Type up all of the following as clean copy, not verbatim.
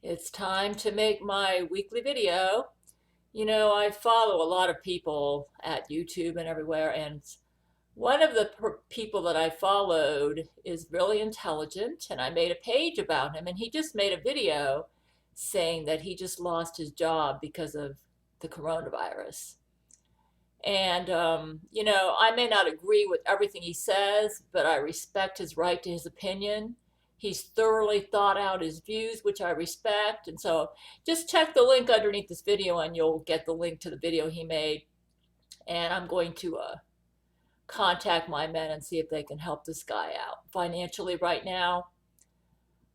It's time to make my weekly video. I follow a lot of people at YouTube and everywhere, and one of the people that I followed is really intelligent, and I made a page about him, and he just made a video saying that he just lost his job because of the coronavirus. And, I may not agree with everything he says, but I respect his right to his opinion. He's thoroughly thought out his views, which I respect. And so just check the link underneath this video and you'll get the link to the video he made. And I'm going to contact my men and see if they can help this guy out financially right now.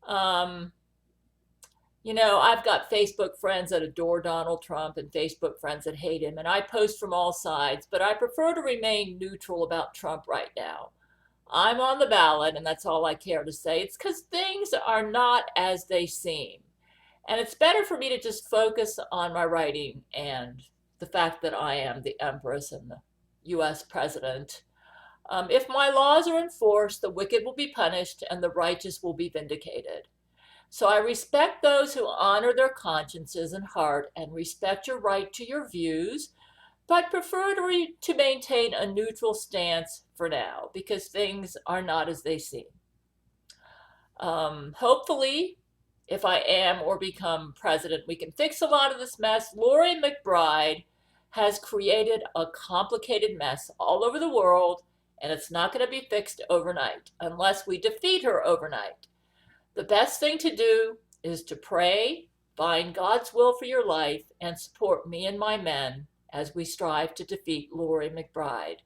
Um, I've got Facebook friends that adore Donald Trump and Facebook friends that hate him, and I post from all sides, but I prefer to remain neutral about Trump right now. I'm on the ballot, and that's all I care to say. It's because things are not as they seem. And it's better for me to just focus on my writing and the fact that I am the Empress and the US President. If my laws are enforced, the wicked will be punished and the righteous will be vindicated. So I respect those who honor their consciences and heart and respect your right to your views, but prefer to maintain a neutral stance for now because things are not as they seem. Hopefully, if I am or become president, we can fix a lot of this mess. Lori McBride has created a complicated mess all over the world, and it's not going to be fixed overnight unless we defeat her overnight. The best thing to do is to pray, find God's will for your life, and support me and my men as we strive to defeat Lori McBride.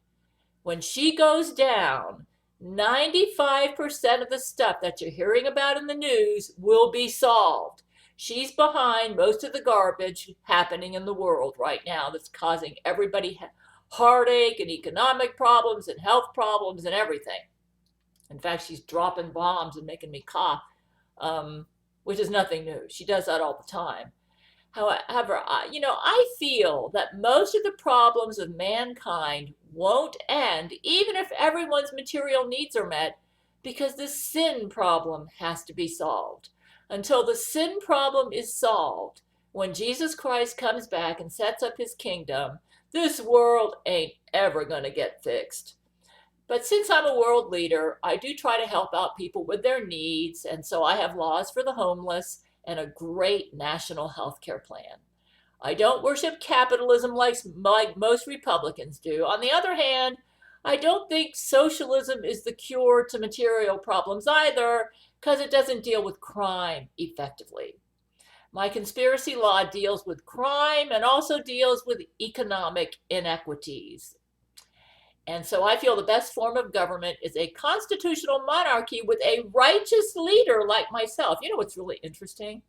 When she goes down, 95% of the stuff that you're hearing about in the news will be solved. She's behind most of the garbage happening in the world right now that's causing everybody heartache and economic problems and health problems and everything. In fact, she's dropping bombs and making me cough, which is nothing new. She does that all the time. However, I feel that most of the problems of mankind won't end, even if everyone's material needs are met, because the sin problem has to be solved. Until the sin problem is solved, when Jesus Christ comes back and sets up his kingdom, this world ain't ever going to get fixed. But since I'm a world leader, I do try to help out people with their needs, and so I have laws for the homeless and a great national health care plan. I don't worship capitalism like most Republicans do. On the other hand, I don't think socialism is the cure to material problems either, because it doesn't deal with crime effectively. My conspiracy law deals with crime and also deals with economic inequities. And so I feel the best form of government is a constitutional monarchy with a righteous leader like myself. You know what's really interesting?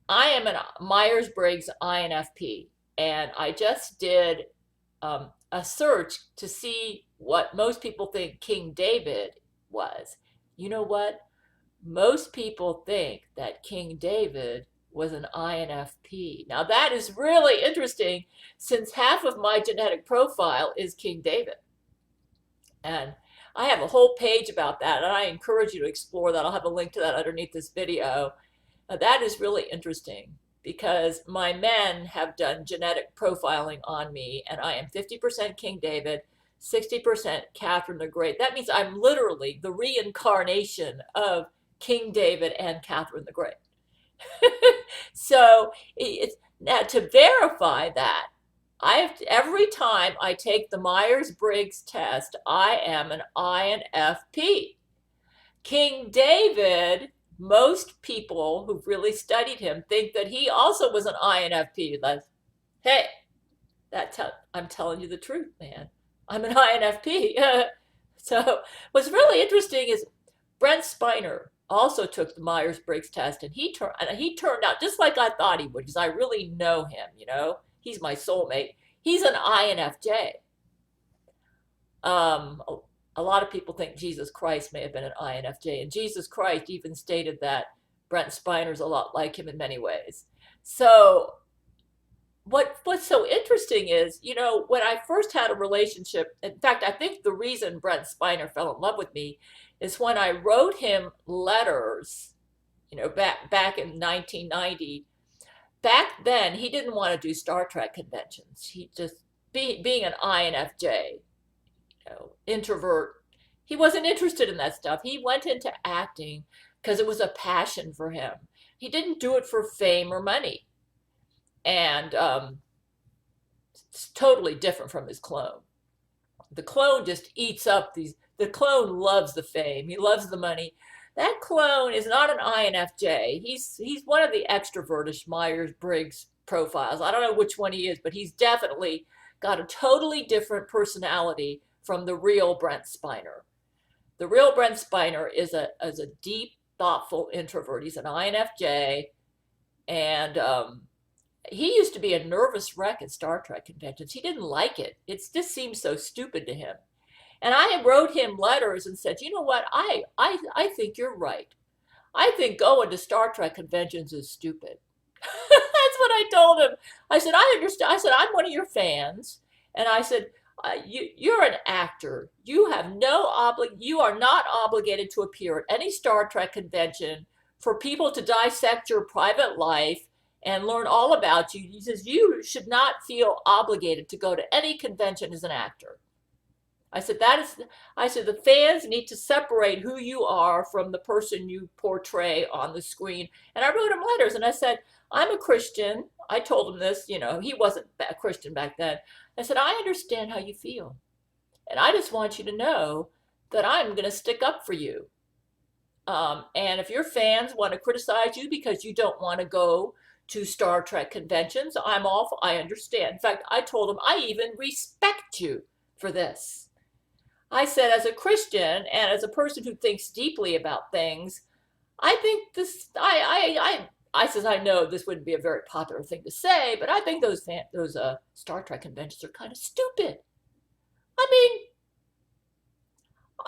I am a Myers-Briggs INFP, and I just did a search to see what most people think King David was. You know what? Most people think that King David was an INFP. Now that is really interesting since half of my genetic profile is King David. And I have a whole page about that, and I encourage you to explore that. I'll have a link to that underneath this video. That is really interesting because my men have done genetic profiling on me, and I am 50% King David, 60% Catherine the Great. That means I'm literally the reincarnation of King David and Catherine the Great. So now to verify that, every time I take the Myers-Briggs test, I am an INFP. King David, most people who've really studied him think that he also was an INFP. Like, hey, I'm telling you the truth, man. I'm an INFP. So what's really interesting is Brent Spiner also took the Myers-Briggs test, and he turned out just like I thought he would, because I really know him. He's my soulmate. He's an INFJ. Um, a lot of people think Jesus Christ may have been an INFJ, and Jesus Christ even stated that Brent Spiner's a lot like him in many ways. So what's so interesting is, when I first had a relationship, in fact, I think the reason Brent Spiner fell in love with me is when I wrote him letters back in 1990. Back then, he didn't want to do Star Trek conventions. He just being an INFJ, introvert. He wasn't interested in that stuff. He went into acting because it was a passion for him. He didn't do it for fame or money. And it's totally different from his clone. The clone just eats up the clone loves the fame. He loves the money. That clone is not an INFJ. He's one of the extrovertish Myers-Briggs profiles. I don't know which one he is, but he's definitely got a totally different personality from the real Brent Spiner. The real Brent Spiner is a deep, thoughtful introvert. He's an INFJ, and he used to be a nervous wreck at Star Trek conventions. He didn't like it. It just seemed so stupid to him. And I wrote him letters and said, you know what, I think you're right. I think going to Star Trek conventions is stupid. That's what I told him. I said, I understand. I said, I'm one of your fans. And I said, you're an actor. You have you are not obligated to appear at any Star Trek convention for people to dissect your private life and learn all about you. He says, you should not feel obligated to go to any convention as an actor. I said, the fans need to separate who you are from the person you portray on the screen. And I wrote him letters and I said, I'm a Christian. I told him this, he wasn't a Christian back then. I said, I understand how you feel. And I just want you to know that I'm going to stick up for you. And if your fans want to criticize you because you don't want to go to Star Trek conventions, I understand. In fact, I told him, I even respect you for this. I said, as a Christian and as a person who thinks deeply about things, I think this, I says, I know this wouldn't be a very popular thing to say, but I think those Star Trek conventions are kind of stupid. I mean,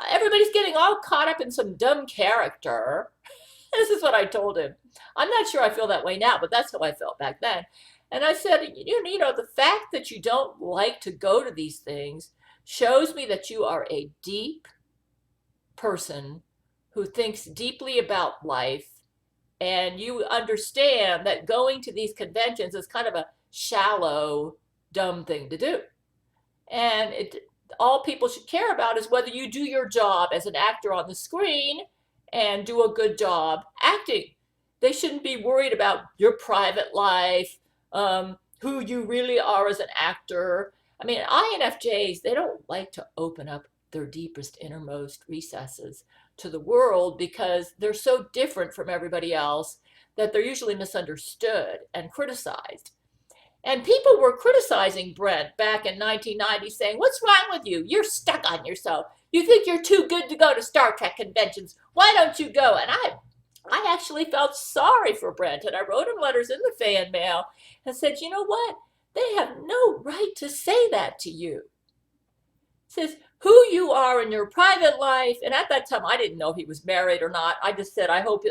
everybody's getting all caught up in some dumb character. This is what I told him. I'm not sure I feel that way now, but that's how I felt back then. And I said, the fact that you don't like to go to these things shows me that you are a deep person who thinks deeply about life, and you understand that going to these conventions is kind of a shallow, dumb thing to do. And all people should care about is whether you do your job as an actor on the screen and do a good job acting. They shouldn't be worried about your private life, who you really are as an actor. I mean, INFJs, they don't like to open up their deepest, innermost recesses to the world because they're so different from everybody else that they're usually misunderstood and criticized. And people were criticizing Brent back in 1990, saying, what's wrong with you? You're stuck on yourself. You think you're too good to go to Star Trek conventions. Why don't you go? And I actually felt sorry for Brent, and I wrote him letters in the fan mail and said, you know what? They have no right to say that to you. It says, who you are in your private life, and at that time I didn't know if he was married or not. I just said, I hope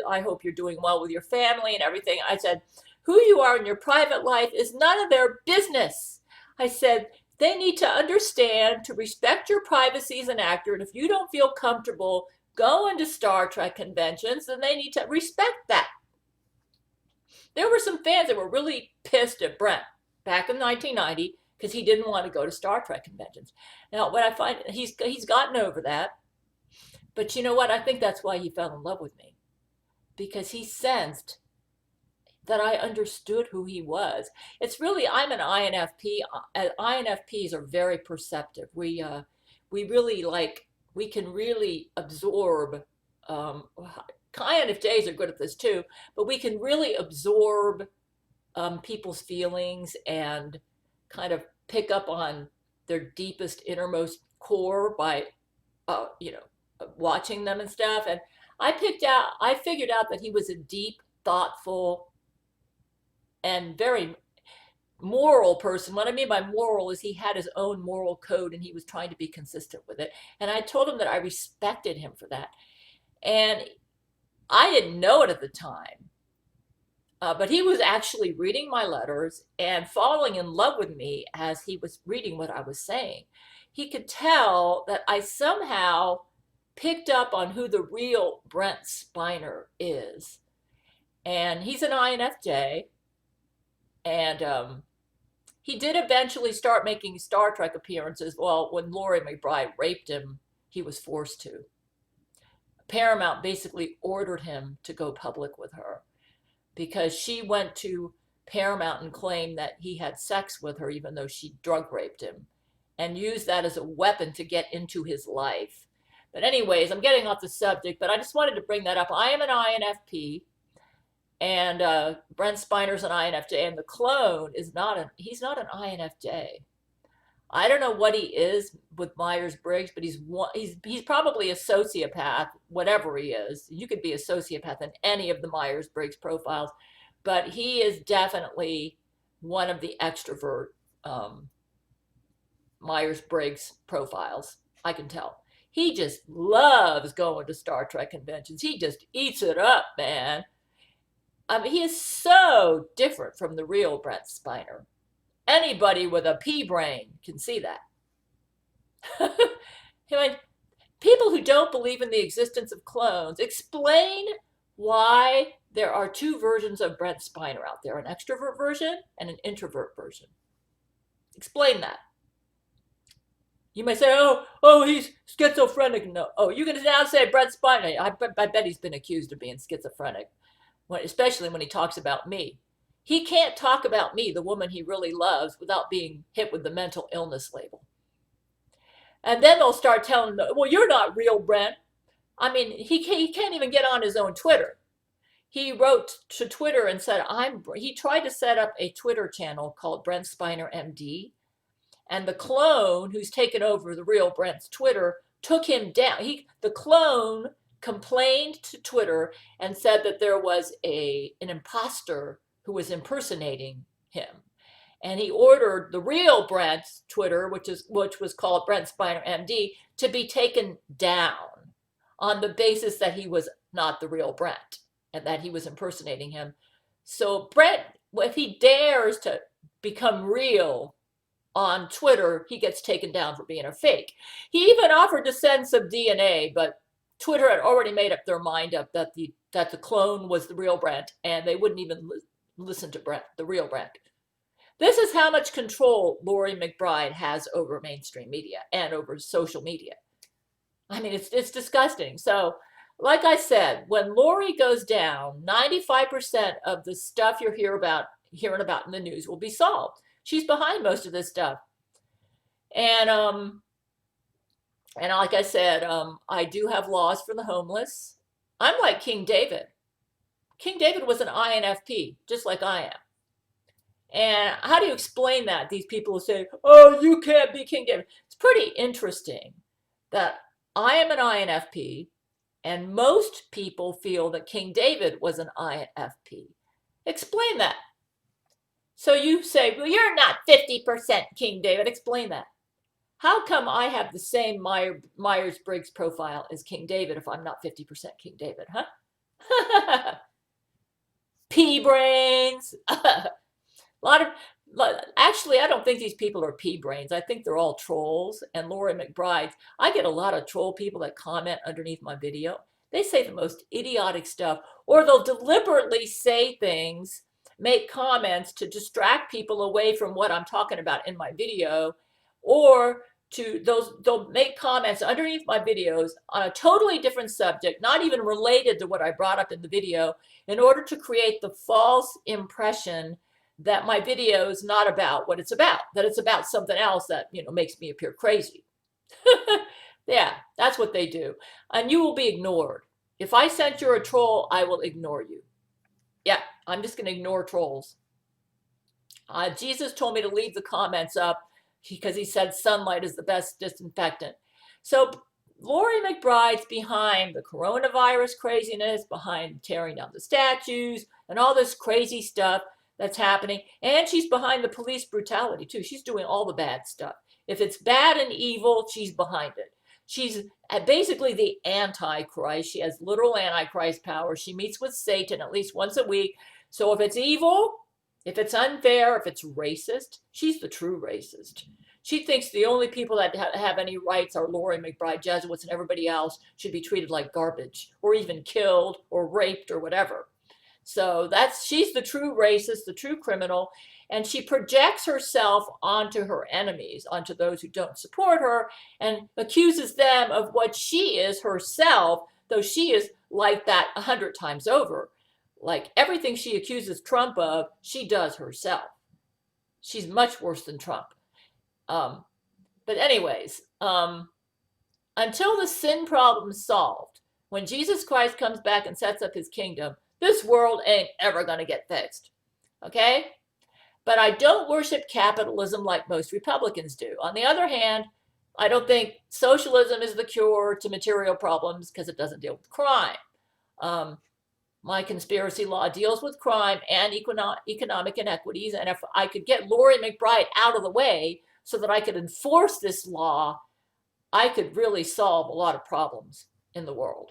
you're doing well with your family and everything. I said, who you are in your private life is none of their business. I said, they need to understand to respect your privacy as an actor, and if you don't feel comfortable going to Star Trek conventions, then they need to respect that. There were some fans that were really pissed at Brent back in 1990 because he didn't want to go to Star Trek conventions. Now, what I find, he's gotten over that. But you know what? I think that's why he fell in love with me, because he sensed that I understood who he was. It's really, I'm an INFP. INFPs are very perceptive. We really we can really absorb. INFJs are good at this too, but we can really absorb people's feelings and kind of pick up on their deepest, innermost core by, watching them and stuff. And I figured out that he was a deep, thoughtful, and very moral person. What I mean by moral is he had his own moral code and he was trying to be consistent with it. And I told him that I respected him for that. And I didn't know it at the time. But he was actually reading my letters and falling in love with me as he was reading what I was saying. He could tell that I somehow picked up on who the real Brent Spiner is. and he's an INFJ, and he did eventually start making Star Trek appearances. Well, when Laurie McBride raped him, he was forced to. Paramount basically ordered him to go public with her because she went to Paramount and claimed that he had sex with her, even though she drug raped him, and used that as a weapon to get into his life. But anyways, I'm getting off the subject, but I just wanted to bring that up. I am an INFP, and Brent Spiner's an INFJ, and the clone is he's not an INFJ. I don't know what he is with Myers-Briggs, but he's probably a sociopath, whatever he is. You could be a sociopath in any of the Myers-Briggs profiles, but he is definitely one of the extrovert Myers-Briggs profiles. I can tell. He just loves going to Star Trek conventions. He just eats it up, man. I mean, he is so different from the real Brent Spiner. Anybody with a pea brain can see that. I mean, people who don't believe in the existence of clones, explain why there are two versions of Brent Spiner out there, an extrovert version and an introvert version. Explain that. You may say, oh, he's schizophrenic. No. Oh, you're going to now say Brent Spiner. I bet he's been accused of being schizophrenic, especially when he talks about me. He can't talk about me, the woman he really loves, without being hit with the mental illness label. And then they'll start telling them, well, you're not real, Brent. I mean, he can't even get on his own Twitter. He wrote to Twitter and said, he tried to set up a Twitter channel called Brent Spiner MD. And the clone who's taken over the real Brent's Twitter took him down. The clone complained to Twitter and said that there was an imposter who was impersonating him. And he ordered the real Brent's Twitter, which was called Brent Spiner MD, to be taken down on the basis that he was not the real Brent and that he was impersonating him. So Brent, if he dares to become real on Twitter, he gets taken down for being a fake. He even offered to send some DNA, but Twitter had already made up their mind up that the clone was the real Brent, and they wouldn't even listen to Brent, the real Brent. This is how much control Laurie McBride has over mainstream media and over social media. I mean, it's disgusting. So, like I said, when Laurie goes down, 95% of the stuff you're hearing about in the news will be solved. She's behind most of this stuff. And like I said, I do have laws for the homeless. I'm like King David. King David was an INFP, just like I am. And how do you explain that? These people will say, oh, you can't be King David. It's pretty interesting that I am an INFP, and most people feel that King David was an INFP. Explain that. So you say, well, you're not 50% King David. Explain that. How come I have the same Myers-Briggs profile as King David if I'm not 50% King David, huh? Pea brains. Actually, I don't think these people are pea brains. I think they're all trolls. And Laurie McBride, I get a lot of troll people that comment underneath my video. They say the most idiotic stuff, or they'll deliberately say things, make comments to distract people away from what I'm talking about in my video, or they'll make comments underneath my videos on a totally different subject, not even related to what I brought up in the video, in order to create the false impression that my video is not about what it's about, that it's about something else that, makes me appear crazy. Yeah, that's what they do. And you will be ignored. If I sense you're a troll, I will ignore you. Yeah, I'm just going to ignore trolls. Jesus told me to leave the comments up because he said sunlight is the best disinfectant. So Laurie McBride's behind the coronavirus craziness, behind tearing down the statues, and all this crazy stuff that's happening. And she's behind the police brutality, too. She's doing all the bad stuff. If it's bad and evil, she's behind it. She's basically the Antichrist. She has literal Antichrist power. She meets with Satan at least once a week. So if it's evil, if it's unfair, if it's racist, she's the true racist. She thinks the only people that have any rights are Laurie McBride, Jesuits, and everybody else should be treated like garbage, or even killed, or raped, or whatever. So she's the true racist, the true criminal, and she projects herself onto her enemies, onto those who don't support her, and accuses them of what she is herself, though she is like that 100 times over. Like everything she accuses Trump of, she does herself. She's much worse than Trump. But anyways, until the sin problem's solved, when Jesus Christ comes back and sets up his kingdom, this world ain't ever going to get fixed. Okay? But I don't worship capitalism like most Republicans do. On the other hand, I don't think socialism is the cure to material problems because it doesn't deal with crime. My conspiracy law deals with crime and economic inequities. And if I could get Lori McBride out of the way so that I could enforce this law, I could really solve a lot of problems in the world.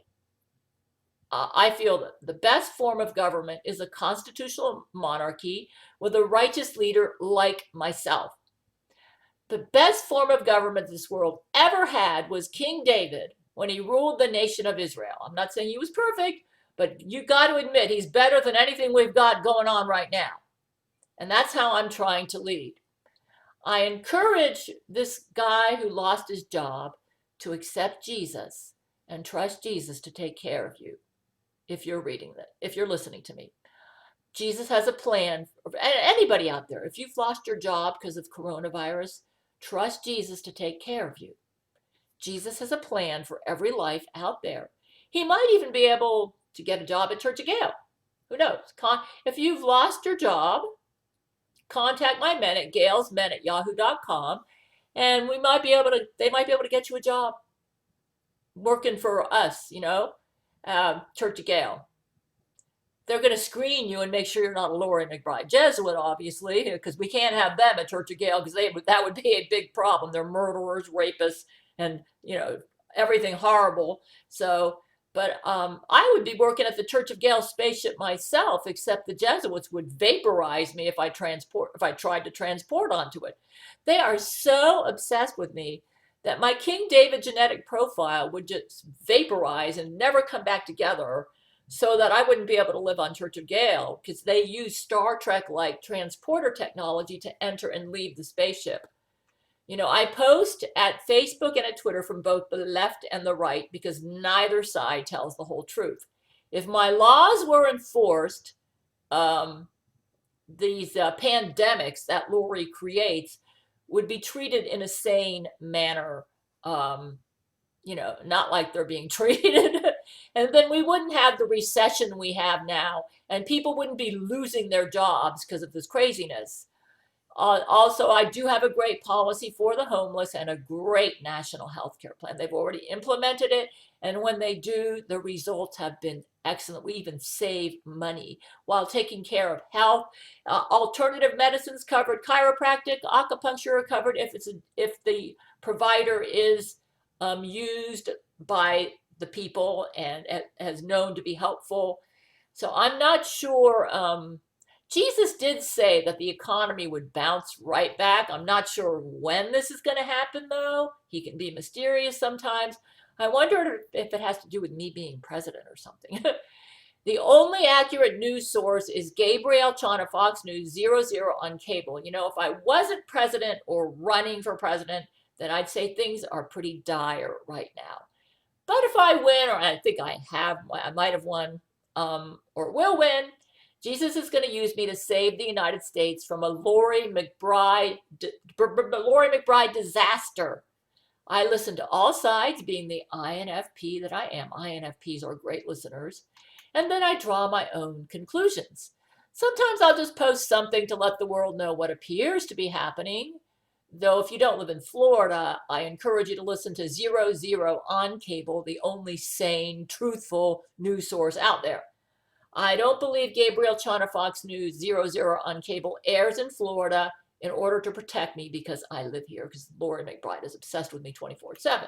I feel that the best form of government is a constitutional monarchy with a righteous leader like myself. The best form of government this world ever had was King David when he ruled the nation of Israel. I'm not saying he was perfect, but you got to admit he's better than anything we've got going on right now. And that's how I'm trying to lead. I encourage this guy who lost his job to accept Jesus and trust Jesus to take care of you. If you're reading that, if you're listening to me, Jesus has a plan for anybody out there. If you've lost your job because of coronavirus, trust Jesus to take care of you. Jesus has a plan for every life out there. He might even be able to get a job at Church of Gale. Who knows? If you've lost your job, contact my men at galesmen@yahoo.com, and they might be able to get you a job working for us, Church of Gale. They're going to screen you and make sure you're not a Lori McBride Jesuit, obviously, because we can't have them at Church of Gale because that would be a big problem. They're murderers, rapists, and everything horrible. So, but I would be working at the Church of Gale spaceship myself, except the Jesuits would vaporize me if I tried to transport onto it. They are so obsessed with me that my King David genetic profile would just vaporize and never come back together, so that I wouldn't be able to live on Church of Gale because they use Star Trek-like transporter technology to enter and leave the spaceship. I post at Facebook and at Twitter from both the left and the right because neither side tells the whole truth. If my laws were enforced, these pandemics that Lori creates would be treated in a sane manner, not like they're being treated. And then we wouldn't have the recession we have now, and people wouldn't be losing their jobs because of this craziness. Also, I do have a great policy for the homeless and a great national health care plan. They've already implemented it, and when they do, the results have been excellent. We even save money while taking care of health. Alternative medicines covered, chiropractic, acupuncture covered if the provider is used by the people and has known to be helpful. So I'm not sure. Jesus did say that the economy would bounce right back. I'm not sure when this is going to happen, though. He can be mysterious sometimes. I wonder if it has to do with me being president or something. The only accurate news source is Gabriel Chana, Fox News 00 on cable. If I wasn't president or running for president, then I'd say things are pretty dire right now. But if I win, or I think I might have won, or will win, Jesus is going to use me to save the United States from a Lori McBride disaster. I listen to all sides, being the INFP that I am. INFPs are great listeners. And then I draw my own conclusions. Sometimes I'll just post something to let the world know what appears to be happening. Though if you don't live in Florida, I encourage you to listen to 00 on cable, the only sane, truthful news source out there. I don't believe Gabriel Chana, Fox News 00 on cable airs in Florida in order to protect me because I live here, because Lori McBride is obsessed with me 24/7.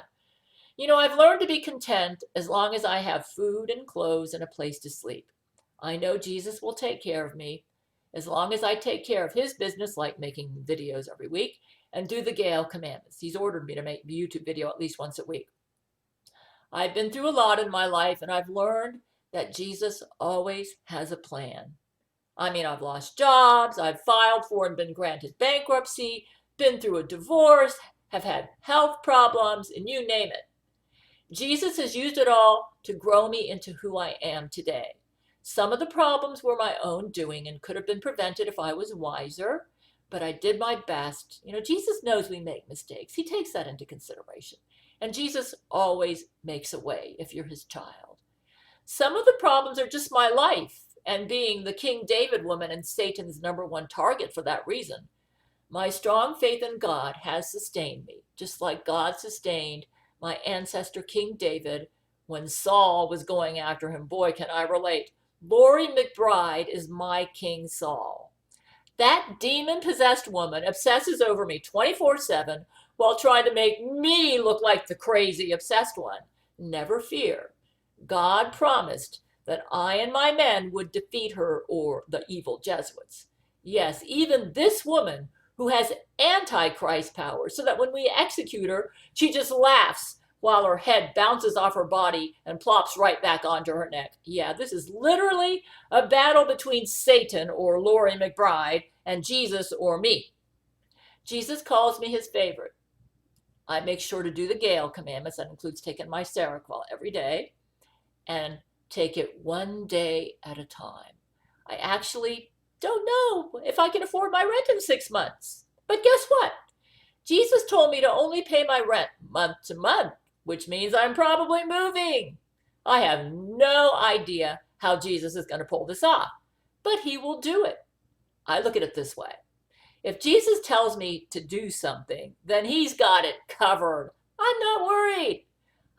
I've learned to be content as long as I have food and clothes and a place to sleep. I know Jesus will take care of me as long as I take care of his business, like making videos every week, and do the Gale commandments. He's ordered me to make a YouTube video at least once a week. I've been through a lot in my life, and I've learned that Jesus always has a plan. I mean, I've lost jobs, I've filed for and been granted bankruptcy, been through a divorce, have had health problems, and you name it. Jesus has used it all to grow me into who I am today. Some of the problems were my own doing and could have been prevented if I was wiser, but I did my best. You know, Jesus knows we make mistakes. He takes that into consideration. And Jesus always makes a way if you're his child. Some of the problems are just my life and being the King David woman and Satan's number one target for that reason. My strong faith in God has sustained me, just like God sustained my ancestor King David when Saul was going after him. Boy, can I relate. Laurie McBride is my King Saul. That demon-possessed woman obsesses over me 24/7 while trying to make me look like the crazy, obsessed one. Never fear. God promised that I and my men would defeat her or the evil Jesuits. Yes, even this woman who has antichrist power, so that when we execute her, she just laughs while her head bounces off her body and plops right back onto her neck. Yeah, this is literally a battle between Satan or Laurie McBride and Jesus or me. Jesus calls me his favorite. I make sure to do the Gale commandments. That includes taking my Seroquel every day and take it one day at a time. I actually don't know if I can afford my rent in 6 months. But guess what? Jesus told me to only pay my rent month to month, which means I'm probably moving. I have no idea how Jesus is going to pull this off, but he will do it. I look at it this way. If Jesus tells me to do something, then he's got it covered. I'm not worried.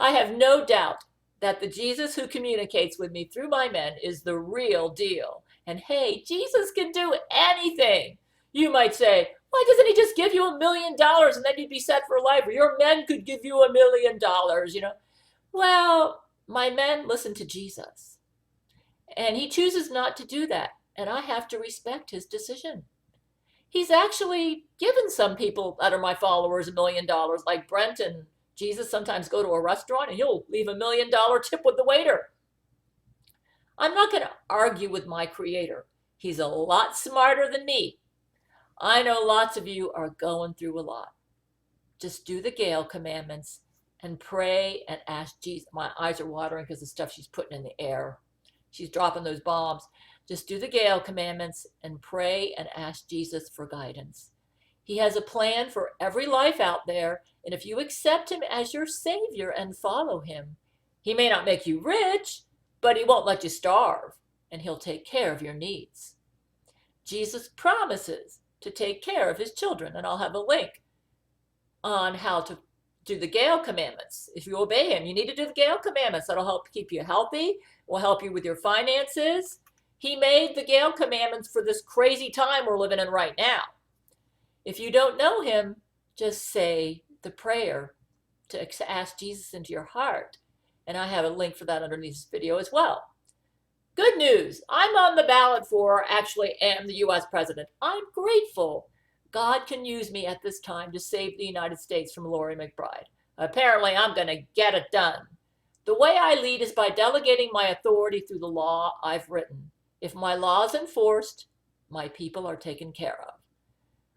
I have no doubt that the Jesus who communicates with me through my men is the real deal. And hey, Jesus can do anything. You might say, why doesn't he just give you $1 million and then you'd be set for life? Or your men could give you $1 million, you know? Well, my men listen to Jesus. And he chooses not to do that. And I have to respect his decision. He's actually given some people that are my followers $1 million, like Brent and Jesus sometimes go to a restaurant and he'll leave $1 million tip with the waiter. I'm not going to argue with my creator. He's a lot smarter than me. I know lots of you are going through a lot. Just do the Gale commandments and pray and ask Jesus. My eyes are watering because of the stuff she's putting in the air. She's dropping those bombs. Just do the Gale commandments and pray and ask Jesus for guidance. He has a plan for every life out there, and if you accept him as your savior and follow him, he may not make you rich, but he won't let you starve, and he'll take care of your needs. Jesus promises to take care of his children, and I'll have a link on how to do the Gale commandments. If you obey him, you need to do the Gale commandments. That'll help keep you healthy, will help you with your finances. He made the Gale commandments for this crazy time we're living in right now. If you don't know him, just say the prayer to ask Jesus into your heart. And I have a link for that underneath this video as well. Good news. I'm on the ballot for, actually am the U.S. president. I'm grateful God can use me at this time to save the United States from Laurie McBride. Apparently, I'm going to get it done. The way I lead is by delegating my authority through the law I've written. If my law is enforced, my people are taken care of.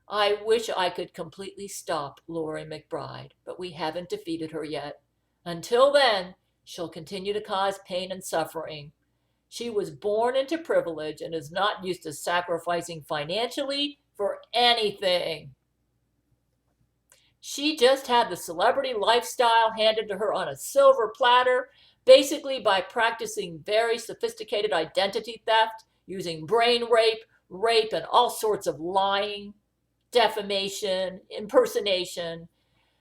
I wish I could completely stop Laurie McBride, but we haven't defeated her yet. Until then, she'll continue to cause pain and suffering. She was born into privilege and is not used to sacrificing financially for anything. She just had the celebrity lifestyle handed to her on a silver platter, basically by practicing very sophisticated identity theft, using brain rape, and all sorts of lying, defamation, impersonation.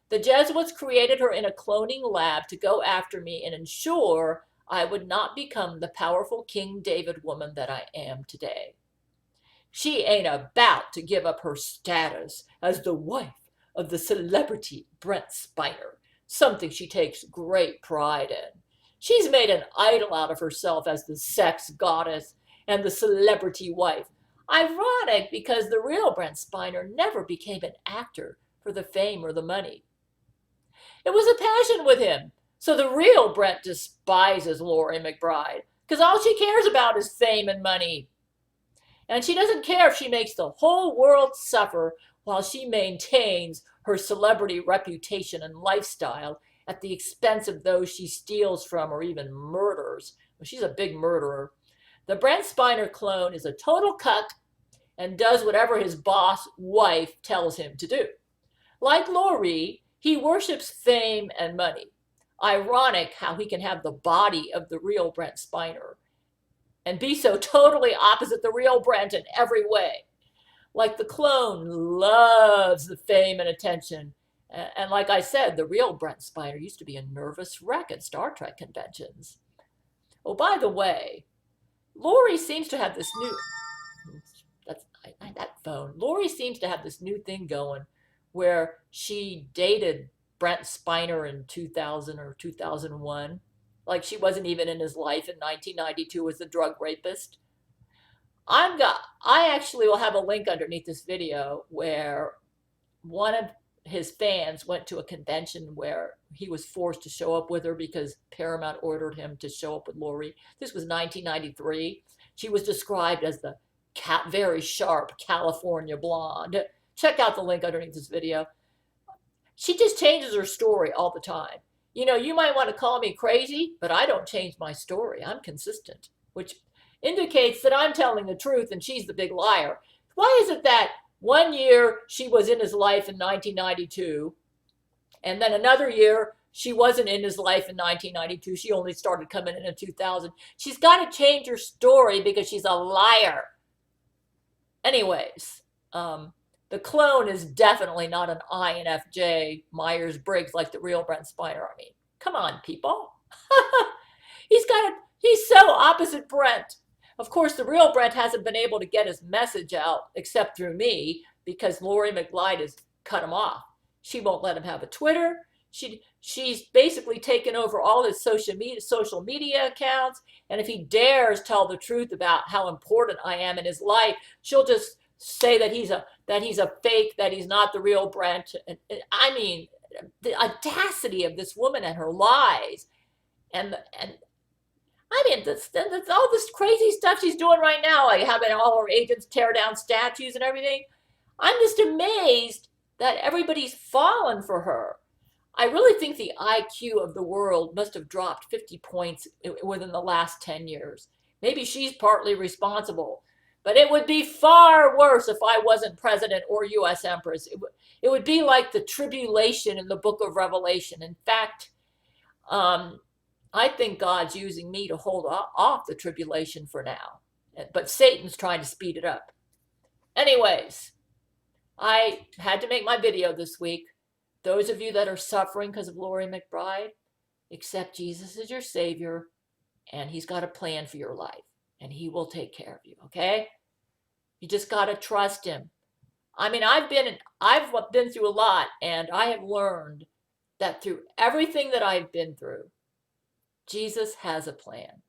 The Jesuits created her in a cloning lab to go after me and ensure I would not become the powerful King David woman that I am today. She ain't about to give up her status as the wife of the celebrity Brent Spiner, something she takes great pride in. She's made an idol out of herself as the sex goddess and the celebrity wife. Ironic, because the real Brent Spiner never became an actor for the fame or the money. It was a passion with him. So the real Brent despises Laurie McBride because all she cares about is fame and money. And she doesn't care if she makes the whole world suffer while she maintains her celebrity reputation and lifestyle at the expense of those she steals from or even murders. Well, she's a big murderer. The Brent Spiner clone is a total cuck and does whatever his boss wife tells him to do. Like Lori, he worships fame and money. Ironic how he can have the body of the real Brent Spiner and be so totally opposite the real Brent in every way. Like the clone loves the fame and attention. And like I said, the real Brent Spiner used to be a nervous wreck at Star Trek conventions. Oh, by the way, Lori seems to have this new that phone. Lori seems to have this new thing going where she dated Brent Spiner in 2000 or 2001. Like she wasn't even in his life in 1992 as a drug rapist. I actually will have a link underneath this video where one of his fans went to a convention where he was forced to show up with her because Paramount ordered him to show up with Lori. This was 1993. She was described as the very sharp California blonde. Check out the link underneath this video. She just changes her story all the time. You know, you might want to call me crazy, but I don't change my story. I'm consistent, which indicates that I'm telling the truth and she's the big liar. Why is it that one year she was in his life in 1992, and then another year she wasn't in his life in 1992? She only started coming in 2000. She's got to change her story because she's a liar. Anyways, the clone is definitely not an INFJ Myers-Briggs like the real Brent Spiner. I mean, come on, people. He's so opposite Brent. Of course, the real Brent hasn't been able to get his message out except through me because Lori McBride has cut him off. She won't let him have a Twitter. She's basically taken over all his social media accounts. And if he dares tell the truth about how important I am in his life, she'll just say that he's a fake, that he's not the real Brent. And I mean, the audacity of this woman and her lies, and I mean, that's all this crazy stuff she's doing right now, like having all her agents tear down statues and everything. I'm just amazed that everybody's fallen for her. I really think the IQ of the world must have dropped 50 points within the last 10 years. Maybe she's partly responsible, but it would be far worse if I wasn't president or U.S. Empress. It would be like the tribulation in the book of Revelation. In fact, I think God's using me to hold off the tribulation for now, but Satan's trying to speed it up. Anyways, I had to make my video this week. Those of you that are suffering because of Lori McBride, accept Jesus as your Savior, and He's got a plan for your life, and He will take care of you, okay? You just got to trust Him. I mean, I've been through a lot, and I have learned that through everything that I've been through, Jesus has a plan.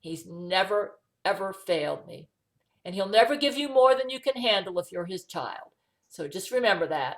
He's never, ever failed me, and He'll never give you more than you can handle if you're His child. So just remember that.